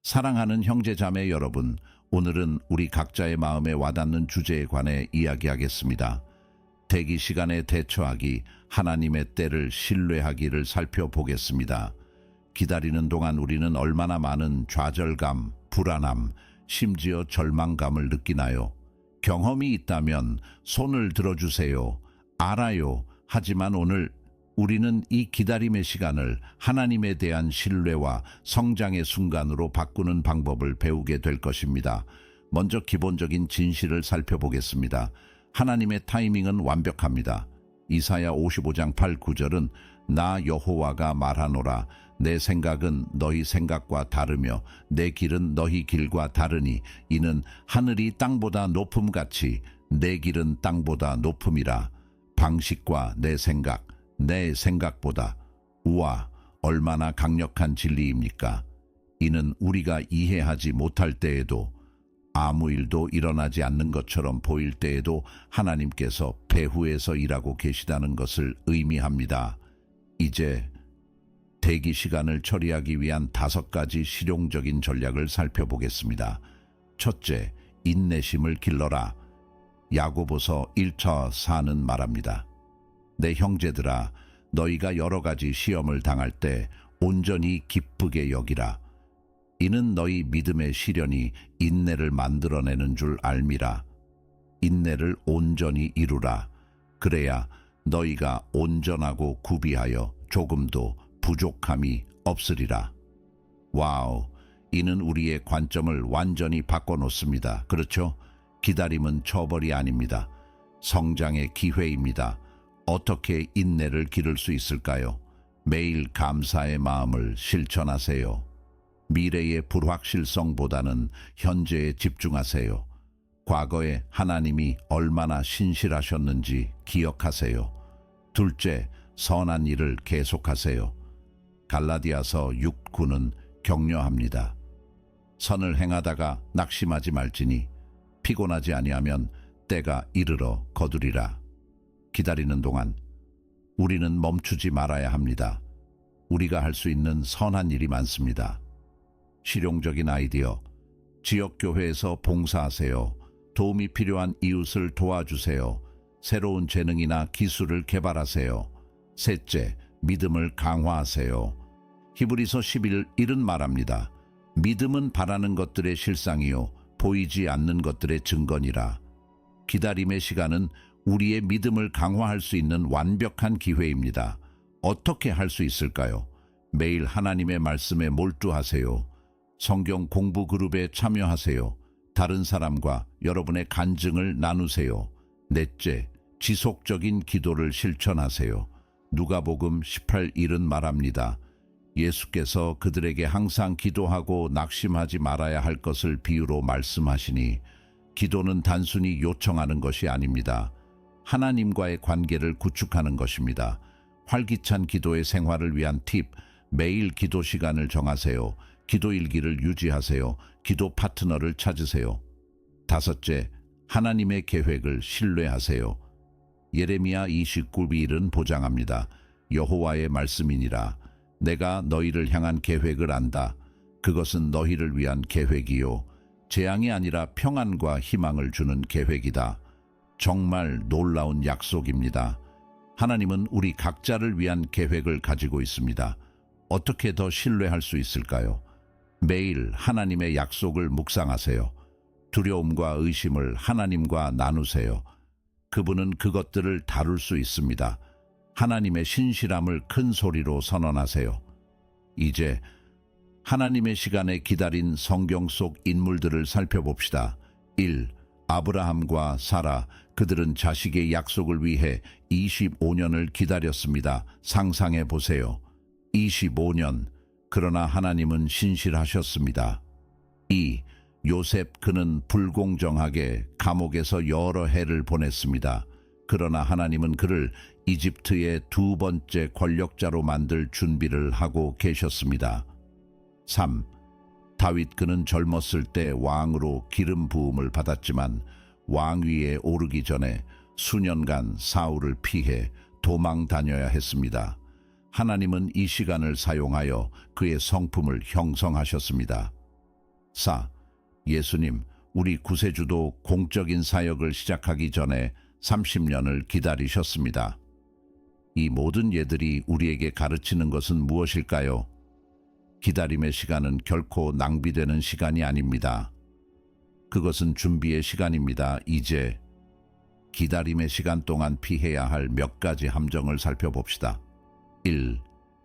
사랑하는 형제자매 여러분, 오늘은 우리 각자의 마음에 와닿는 주제에 관해 이야기하겠습니다. 대기 시간에 대처하기, 하나님의 때를 신뢰하기를 살펴보겠습니다. 기다리는 동안 우리는 얼마나 많은 좌절감, 불안함, 심지어 절망감을 느끼나요? 경험이 있다면 손을 들어주세요. 알아요. 하지만 오늘 우리는 이 기다림의 시간을 하나님에 대한 신뢰와 성장의 순간으로 바꾸는 방법을 배우게 될 것입니다. 먼저 기본적인 진실을 살펴보겠습니다. 하나님의 타이밍은 완벽합니다. 이사야 55장 8, 9절은 나 여호와가 말하노라 내 생각은 너희 생각과 다르며 내 길은 너희 길과 다르니 이는 하늘이 땅보다 높음같이 내 길은 땅보다 높음이라. 방식과 내 생각, 내 생각보다. 우와, 얼마나 강력한 진리입니까? 이는 우리가 이해하지 못할 때에도, 아무 일도 일어나지 않는 것처럼 보일 때에도 하나님께서 배후에서 일하고 계시다는 것을 의미합니다. 이제 대기 시간을 처리하기 위한 5가지 실용적인 전략을 살펴보겠습니다. 첫째, 인내심을 길러라. 야고보서 1차 4는 말합니다. 내 형제들아, 너희가 여러 가지 시험을 당할 때 온전히 기쁘게 여기라. 이는 너희 믿음의 시련이 인내를 만들어내는 줄 알미라. 인내를 온전히 이루라. 그래야 너희가 온전하고 구비하여 조금도 부족함이 없으리라. 와우, 이는 우리의 관점을 완전히 바꿔놓습니다. 그렇죠? 기다림은 처벌이 아닙니다. 성장의 기회입니다. 어떻게 인내를 기를 수 있을까요? 매일 감사의 마음을 실천하세요. 미래의 불확실성보다는 현재에 집중하세요. 과거에 하나님이 얼마나 신실하셨는지 기억하세요. 둘째, 선한 일을 계속하세요. 갈라디아서 6:9는 격려합니다. 선을 행하다가 낙심하지 말지니 피곤하지 아니하면 때가 이르러 거두리라. 기다리는 동안 우리는 멈추지 말아야 합니다. 우리가 할 수 있는 선한 일이 많습니다. 실용적인 아이디어, 지역교회에서 봉사하세요. 도움이 필요한 이웃을 도와주세요. 새로운 재능이나 기술을 개발하세요. 셋째, 믿음을 강화하세요. 히브리서 11:1은 말합니다. 믿음은 바라는 것들의 실상이요 보이지 않는 것들의 증거니라. 기다림의 시간은 우리의 믿음을 강화할 수 있는 완벽한 기회입니다. 어떻게 할 수 있을까요? 매일 하나님의 말씀에 몰두하세요. 성경 공부 그룹에 참여하세요. 다른 사람과 여러분의 간증을 나누세요. 넷째, 지속적인 기도를 실천하세요. 누가복음 18:1은 말합니다. 예수께서 그들에게 항상 기도하고 낙심하지 말아야 할 것을 비유로 말씀하시니 기도는 단순히 요청하는 것이 아닙니다. 하나님과의 관계를 구축하는 것입니다. 활기찬 기도의 생활을 위한 팁, 매일 기도 시간을 정하세요. 기도 일기를 유지하세요. 기도 파트너를 찾으세요. 다섯째, 하나님의 계획을 신뢰하세요. 예레미야 29:1은 보장합니다. 여호와의 말씀이니라. 내가 너희를 향한 계획을 안다. 그것은 너희를 위한 계획이요 재앙이 아니라 평안과 희망을 주는 계획이다. 정말 놀라운 약속입니다. 하나님은 우리 각자를 위한 계획을 가지고 있습니다. 어떻게 더 신뢰할 수 있을까요? 매일 하나님의 약속을 묵상하세요. 두려움과 의심을 하나님과 나누세요. 그분은 그것들을 다룰 수 있습니다. 하나님의 신실함을 큰 소리로 선언하세요. 이제 하나님의 시간에 기다린 성경 속 인물들을 살펴봅시다. 1. 아브라함과 사라, 그들은 자식의 약속을 위해 25년을 기다렸습니다. 상상해 보세요. 25년, 그러나 하나님은 신실하셨습니다. 2. 요셉, 그는 불공정하게 감옥에서 여러 해를 보냈습니다. 그러나 하나님은 그를 이집트의 2번째 권력자로 만들 준비를 하고 계셨습니다. 3. 다윗, 그는 젊었을 때 왕으로 기름 부음을 받았지만 왕위에 오르기 전에 수년간 사울을 피해 도망 다녀야 했습니다. 하나님은 이 시간을 사용하여 그의 성품을 형성하셨습니다. 4. 예수님, 우리 구세주도 공적인 사역을 시작하기 전에 30년을 기다리셨습니다. 이 모든 예들이 우리에게 가르치는 것은 무엇일까요? 기다림의 시간은 결코 낭비되는 시간이 아닙니다. 그것은 준비의 시간입니다. 이제 기다림의 시간 동안 피해야 할 몇 가지 함정을 살펴봅시다. 1.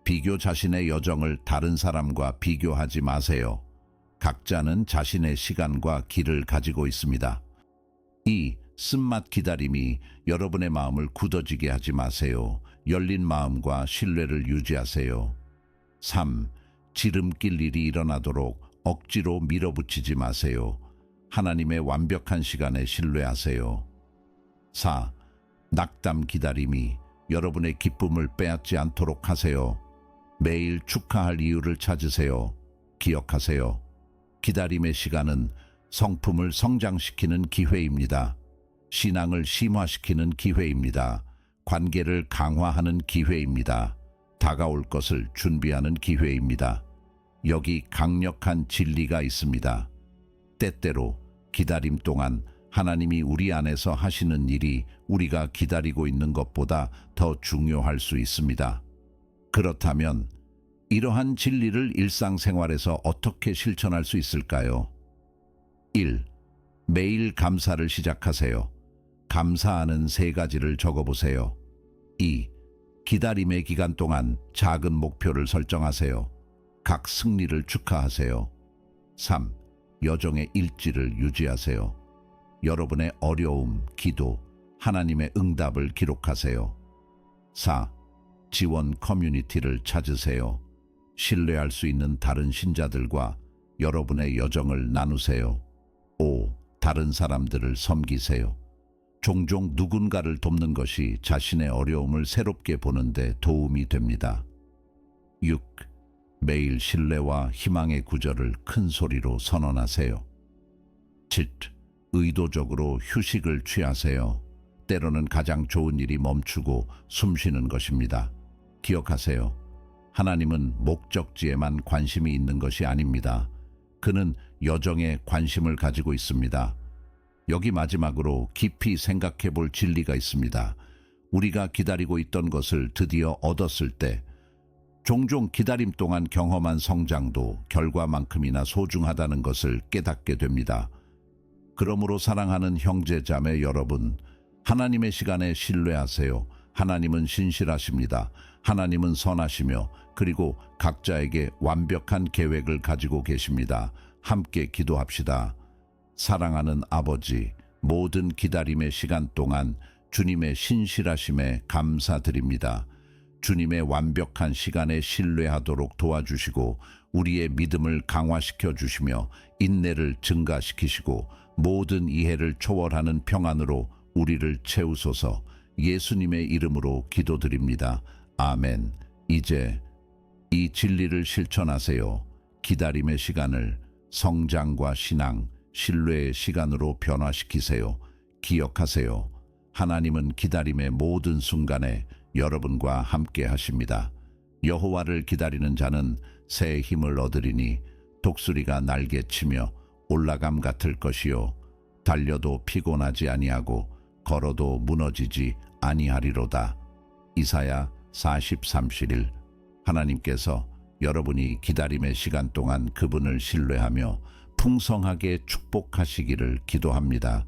비교 자신의 여정을 다른 사람과 비교하지 마세요. 각자는 자신의 시간과 길을 가지고 있습니다. 2. 쓴맛 기다림이 여러분의 마음을 굳어지게 하지 마세요. 열린 마음과 신뢰를 유지하세요. 3. 지름길 일이 일어나도록 억지로 밀어붙이지 마세요. 하나님의 완벽한 시간에 신뢰하세요. 4. 낙담 기다림이 여러분의 기쁨을 빼앗지 않도록 하세요. 매일 축하할 이유를 찾으세요. 기억하세요. 기다림의 시간은 성품을 성장시키는 기회입니다. 신앙을 심화시키는 기회입니다. 관계를 강화하는 기회입니다. 다가올 것을 준비하는 기회입니다. 여기 강력한 진리가 있습니다. 때때로 기다림 동안 하나님이 우리 안에서 하시는 일이 우리가 기다리고 있는 것보다 더 중요할 수 있습니다. 그렇다면 이러한 진리를 일상생활에서 어떻게 실천할 수 있을까요? 1. 매일 감사를 시작하세요. 감사하는 3가지를 적어보세요. 2. 기다림의 기간 동안 작은 목표를 설정하세요. 각 승리를 축하하세요. 3. 여정의 일지를 유지하세요. 여러분의 어려움, 기도, 하나님의 응답을 기록하세요. 4. 지원 커뮤니티를 찾으세요. 신뢰할 수 있는 다른 신자들과 여러분의 여정을 나누세요. 5. 다른 사람들을 섬기세요. 종종 누군가를 돕는 것이 자신의 어려움을 새롭게 보는데 도움이 됩니다. 6. 매일 신뢰와 희망의 구절을 큰 소리로 선언하세요. 7. 의도적으로 휴식을 취하세요. 때로는 가장 좋은 일이 멈추고 숨쉬는 것입니다. 기억하세요. 하나님은 목적지에만 관심이 있는 것이 아닙니다. 그는 여정에 관심을 가지고 있습니다. 여기 마지막으로 깊이 생각해 볼 진리가 있습니다. 우리가 기다리고 있던 것을 드디어 얻었을 때 종종 기다림 동안 경험한 성장도 결과만큼이나 소중하다는 것을 깨닫게 됩니다. 그러므로 사랑하는 형제자매 여러분, 하나님의 시간에 신뢰하세요. 하나님은 신실하십니다. 하나님은 선하시며 그리고 각자에게 완벽한 계획을 가지고 계십니다. 함께 기도합시다. 사랑하는 아버지, 모든 기다림의 시간 동안 주님의 신실하심에 감사드립니다. 주님의 완벽한 시간에 신뢰하도록 도와주시고 우리의 믿음을 강화시켜 주시며 인내를 증가시키시고 모든 이해를 초월하는 평안으로 우리를 채우소서. 예수님의 이름으로 기도드립니다. 아멘. 이제 이 진리를 실천하세요. 기다림의 시간을 성장과 신앙, 신뢰의 시간으로 변화시키세요. 기억하세요. 하나님은 기다림의 모든 순간에 여러분과 함께 하십니다. 여호와를 기다리는 자는 새 힘을 얻으리니 독수리가 날개치며 올라감 같을 것이요 달려도 피곤하지 아니하고 걸어도 무너지지 아니하리로다. 이사야 40:31. 하나님께서 여러분이 기다림의 시간 동안 그분을 신뢰하며 풍성하게 축복하시기를 기도합니다.